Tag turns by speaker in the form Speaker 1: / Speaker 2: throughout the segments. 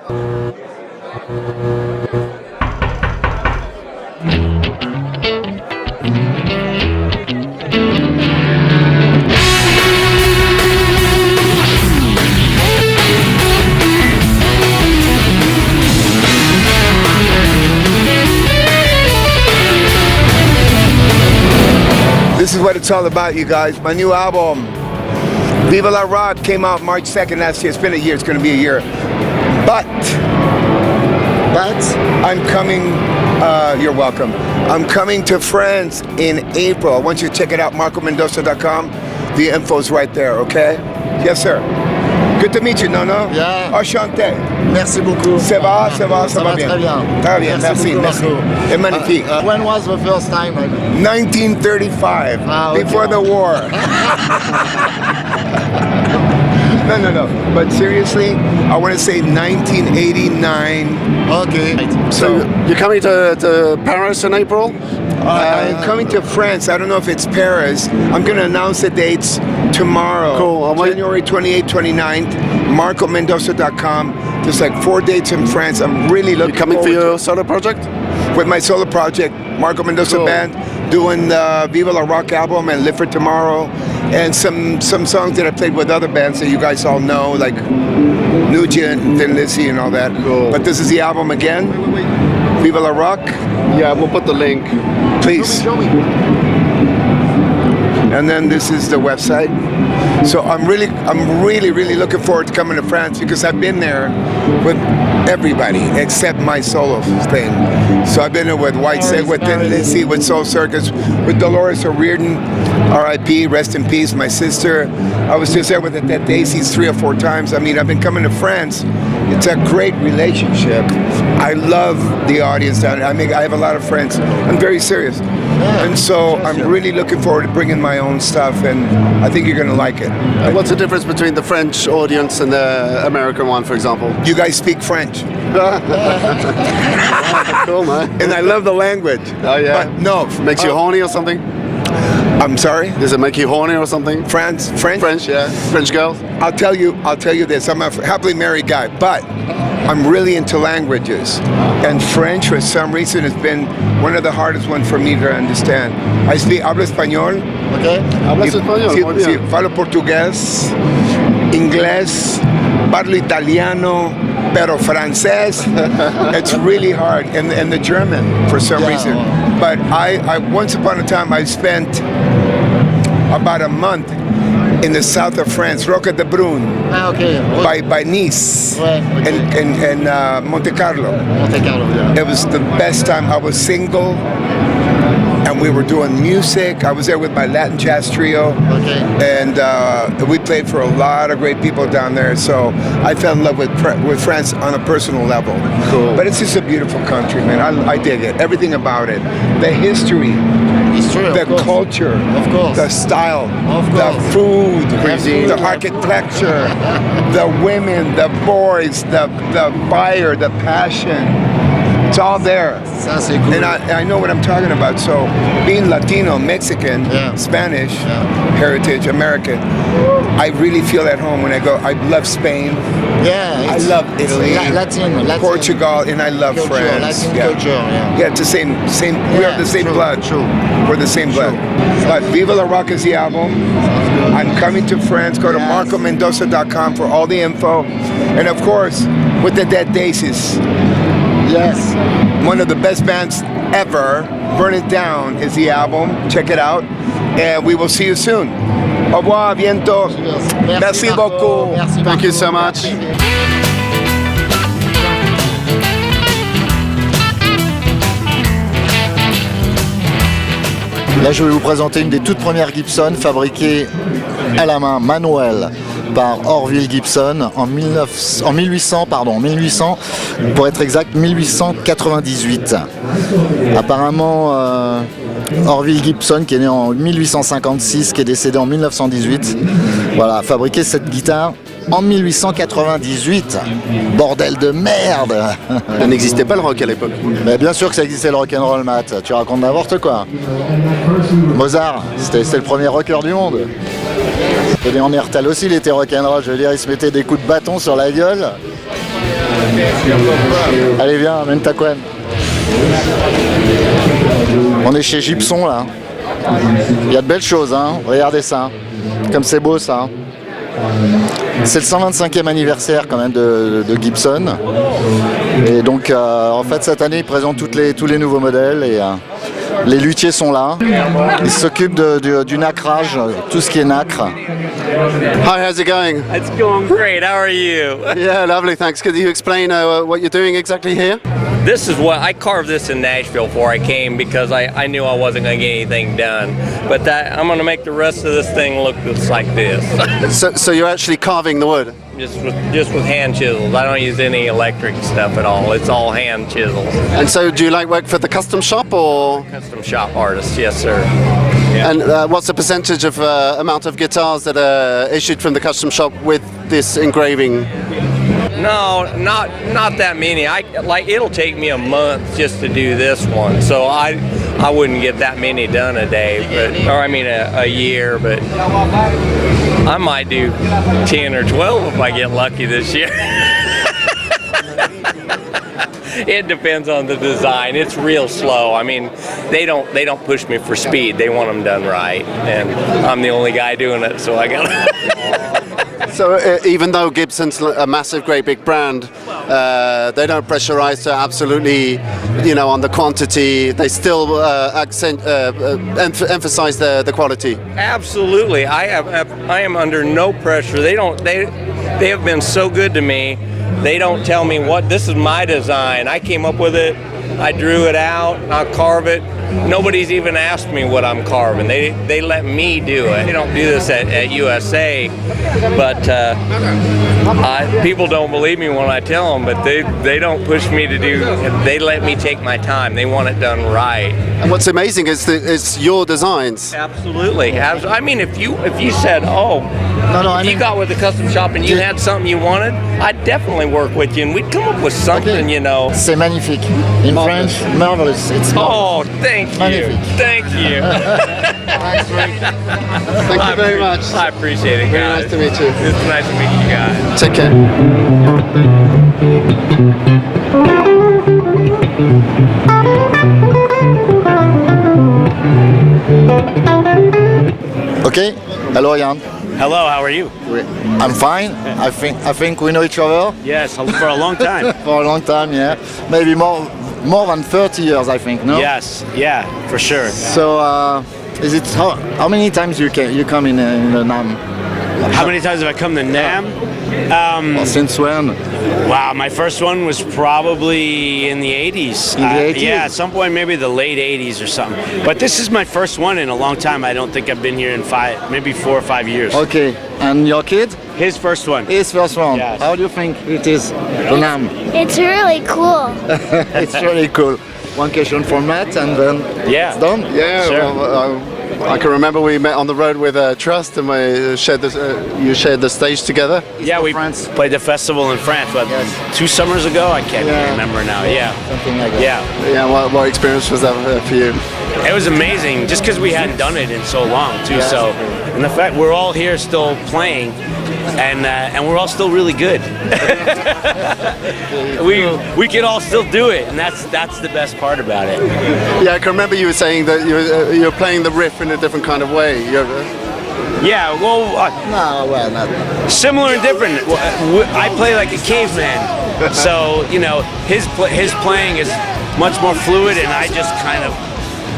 Speaker 1: This is what it's all about, you guys. My new album, Viva La Rock, came out March 2nd last year. It's been a year, it's gonna be a year. But I'm coming, you're welcome. I'm coming to France in April. I want you to check it out, marcomendoza.com. The info's right there, okay? Yes, sir. Good to meet you, Nono.
Speaker 2: Yeah.
Speaker 1: Enchanté.
Speaker 2: Merci beaucoup.
Speaker 1: Ça va bien.
Speaker 2: Très bien.
Speaker 1: Très bien, merci. C'est magnifique.
Speaker 2: When was the first time?
Speaker 1: 1935,
Speaker 2: okay.
Speaker 1: before the war. No. But seriously, I want to say 1989.
Speaker 2: Okay.
Speaker 3: So you're coming to Paris in April?
Speaker 1: I'm coming to France. I don't know if it's Paris. I'm going to announce the dates tomorrow.
Speaker 3: Cool.
Speaker 1: January 28th, 29th, marcomendoza.com. There's like 4 dates in France. I'm really looking
Speaker 3: forward. You coming for your
Speaker 1: to
Speaker 3: solo project?
Speaker 1: with my solo project, Marco Mendoza Band, doing the Viva La Rock album and Live for Tomorrow, and some songs that I played with other bands that you guys all know, like Nugent and Lizzy and all that.
Speaker 3: Cool.
Speaker 1: But this is the album again, Viva La Rock.
Speaker 3: Yeah, we'll put the link.
Speaker 1: Please.
Speaker 2: Show me.
Speaker 1: And then this is the website. So I'm really looking forward to coming to France because I've been there with everybody except my solo thing. So I've been there with Whitesnake, with Lizzy, with Soul Circus, with Dolores O'Riordan, R.I.P., rest in peace, my sister. I was just there with the Dead Daisies 3 or 4 times. I mean, I've been coming to France. It's a great relationship. I love the audience down there. I have a lot of friends. I'm very serious. And so I'm really looking forward to bringing my own stuff, and I think you're going to like it.
Speaker 3: What's the difference between the French audience and the American one, for example?
Speaker 1: You guys speak French.
Speaker 3: Cool, man.
Speaker 1: And I love the language.
Speaker 3: Oh, yeah?
Speaker 1: But no.
Speaker 3: Makes you horny or something?
Speaker 1: I'm sorry?
Speaker 3: Does it make you horny or something?
Speaker 1: French?
Speaker 3: French, yeah. French girls?
Speaker 1: I'll tell you this. I'm a happily married guy, but I'm really into languages. And French, for some reason, has been one of the hardest ones for me to understand. Hablo español.
Speaker 2: Okay.
Speaker 3: Hablas español, muy bien.
Speaker 1: Sí, falo portugués, inglés, parlo italiano, pero francés, it's really hard. And the German, for some reason. But I once upon a time, I spent about a month in the south of France, Roca de Brun, by Nice, and Monte Carlo. It was the best time. I was single, and we were doing music. I was there with my Latin jazz trio, and we played for a lot of great people down there. So I fell in love with France on a personal level.
Speaker 3: Cool.
Speaker 1: But it's just a beautiful country, man. I dig it. Everything about it. The history. The culture, the style, the food, the architecture, the women, the boys, the fire, the passion. It's all there. And I know what I'm talking about. So being Latino, Mexican, Spanish, heritage, American, I really feel at home when I go. I love Spain.
Speaker 2: Yeah,
Speaker 1: I love Italy,
Speaker 2: Latin,
Speaker 1: Portugal, and I love
Speaker 2: culture,
Speaker 1: France.
Speaker 2: Latin culture,
Speaker 1: yeah, it's the same. We have the same blood.
Speaker 2: True.
Speaker 1: We're the same blood. But Viva La Rock is the album. I'm coming to France. Go to marcomendoza.com for all the info. And of course, with the Dead Daisies.
Speaker 2: Yes.
Speaker 1: One of the best bands ever. Burn It Down is the album. Check it out. And we will see you soon. Au revoir, bientôt. Merci beaucoup.
Speaker 3: Thank you so much.
Speaker 2: Là, je vais vous présenter une des toutes premières Gibson fabriquées à la main, manuelle, par Orville Gibson en 1800, pour être exact, 1898. Apparemment, Orville Gibson, qui est né en 1856, qui est décédé en 1918, voilà, a fabriqué cette guitare en 1898. Bordel de merde.
Speaker 3: Ça n'existait pas le rock à l'époque.
Speaker 2: Mais bien sûr que ça existait le rock'n'roll, Matt. Tu racontes n'importe quoi. Mozart, c'était le premier rocker du monde. Et Néandertal aussi, il était rock'n'roll. Je veux dire, il se mettait des coups de bâton sur la gueule. Allez, viens, amène ta couenne. On est chez Gibson là. Il y a de belles choses, hein. Regardez ça. Comme c'est beau ça. C'est le 125e anniversaire quand même de Gibson. Et donc en fait cette année ils présentent tous les nouveaux modèles et les luthiers sont là. Ils s'occupent du nacrage, tout ce qui est nacre.
Speaker 3: Hi, how's it going?
Speaker 4: It's going great. How are you?
Speaker 3: Yeah, lovely, thanks. Could you explain what you're doing exactly here?
Speaker 4: This is what I carved this in Nashville before I came because I knew I wasn't going to get anything done. But I'm going to make the rest of this thing look just like this.
Speaker 3: So you're actually carving the wood?
Speaker 4: just with hand chisels. I don't use any electric stuff at all. It's all hand chisels.
Speaker 3: And so do you like work for the custom shop or?
Speaker 4: Custom shop artists, yes sir. Yeah.
Speaker 3: And what's the percentage of amount of guitars that are issued from the custom shop with this engraving?
Speaker 4: No, not that many. It'll take me a month just to do this one, so I wouldn't get that many done a day, a year. But I might do 10 or 12 if I get lucky this year. It depends on the design. It's real slow. I mean, they don't push me for speed. They want them done right, and I'm the only guy doing it, so I got.
Speaker 3: So even though Gibson's a massive, great big brand, they don't pressurize to absolutely, on the quantity. They still emphasize the quality.
Speaker 4: Absolutely, I am under no pressure. They have been so good to me. They don't tell me this is my design. I came up with it. I drew it out. I'll carve it. Nobody's even asked me what I'm carving. They let me do it. They don't do this at USA, but people don't believe me when I tell them. But they don't push me to do. They let me take my time. They want it done right.
Speaker 3: And what's amazing is it's your designs.
Speaker 4: Absolutely. I mean, if you said, you got with the custom shop and you had something you wanted, I'd definitely work with you and we'd come up with something,
Speaker 2: C'est magnifique. In French, marvelous. It's
Speaker 4: oh, thank you.
Speaker 2: Magnifique.
Speaker 4: Thank you.
Speaker 3: Thanks, Rick. Thank you very much.
Speaker 4: I appreciate it, guys.
Speaker 3: Very nice to meet you.
Speaker 4: It's nice to meet you guys.
Speaker 3: Take care.
Speaker 2: Okay. Hello, Jan.
Speaker 5: Hello, how are you?
Speaker 2: I'm fine. I think we know each other.
Speaker 5: Yes, for a long time.
Speaker 2: For a long time, yeah. Maybe more than 30 years, I think, no?
Speaker 5: Yes, yeah, for sure.
Speaker 2: So, is it how many times you come in the Namm?
Speaker 5: How many times have I come to Namm?
Speaker 2: Since when?
Speaker 5: Wow, my first one was probably in the 80s.
Speaker 2: In the 80s?
Speaker 5: Yeah, at some point maybe the late 80s or something. But this is my first one in a long time. I don't think I've been here in 4 or 5 years.
Speaker 2: Okay, and your kid?
Speaker 5: His first one.
Speaker 2: His first one.
Speaker 5: Yes.
Speaker 2: How do you think it is, the Namm?
Speaker 6: It's really cool.
Speaker 2: It's really cool. One question for Matt and then it's done?
Speaker 3: Yeah,
Speaker 5: Sure.
Speaker 3: well, I can remember we met on the road with Trust and we you shared the stage together.
Speaker 5: Yeah, we played the festival in France, but 2 summers ago? I can't remember now. Yeah.
Speaker 2: Something like that.
Speaker 5: Yeah.
Speaker 3: Yeah, what experience was that for you?
Speaker 5: It was amazing, just because we hadn't done it in so long, too.
Speaker 2: Yeah.
Speaker 5: So, and the fact we're all here still playing, and we're all still really good. we can all still do it, and that's the best part about it.
Speaker 3: Yeah, I can remember you were saying that you're playing the riff in a different kind of way.
Speaker 5: Yeah, well,
Speaker 2: No, well, not.
Speaker 5: similar and different. I play like a caveman, so his playing is much more fluid, and I just kind of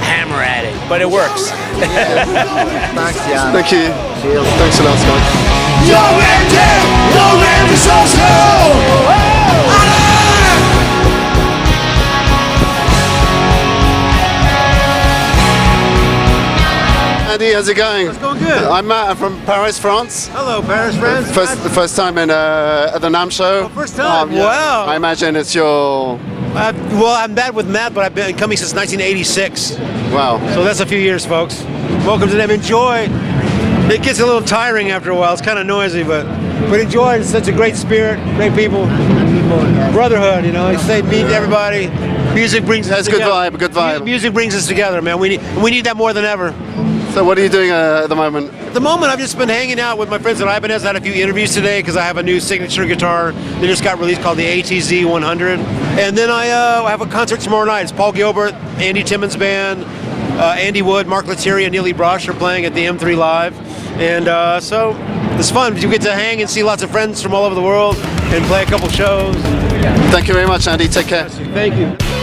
Speaker 5: hammer at it, but it works.
Speaker 2: Thanks, Jan.
Speaker 3: Thank you.
Speaker 2: Cheers.
Speaker 3: Thanks a lot, Scott. Andy, how's it going?
Speaker 7: It's going good.
Speaker 3: I'm Matt. I'm from Paris, France.
Speaker 7: Hello, Paris friends.
Speaker 3: The first time at the Namm Show.
Speaker 7: First time?
Speaker 3: Yeah.
Speaker 7: Wow.
Speaker 3: I imagine it's your.
Speaker 7: Well, I'm bad with Matt, but I've been coming since 1986.
Speaker 3: Wow.
Speaker 7: So that's a few years, folks. Welcome to them. Enjoy. It gets a little tiring after a while. It's kind of noisy, but enjoy. It's such a great spirit, great people, brotherhood. I say meet everybody. Music brings us
Speaker 3: That's good
Speaker 7: together.
Speaker 3: vibe. Good vibe.
Speaker 7: Music brings us together, man. We need that more than ever.
Speaker 3: So what are you doing at the moment?
Speaker 7: At the moment, I've just been hanging out with my friends at Ibanez. I had a few interviews today because I have a new signature guitar that just got released called the ATZ 100. And then I have a concert tomorrow night. It's Paul Gilbert, Andy Timmons Band, Andy Wood, Mark Lettieri, and Neely Brosh are playing at the M3 Live. And so it's fun. You get to hang and see lots of friends from all over the world and play a couple shows.
Speaker 3: Thank you very much, Andy. Take care.
Speaker 7: Thank you.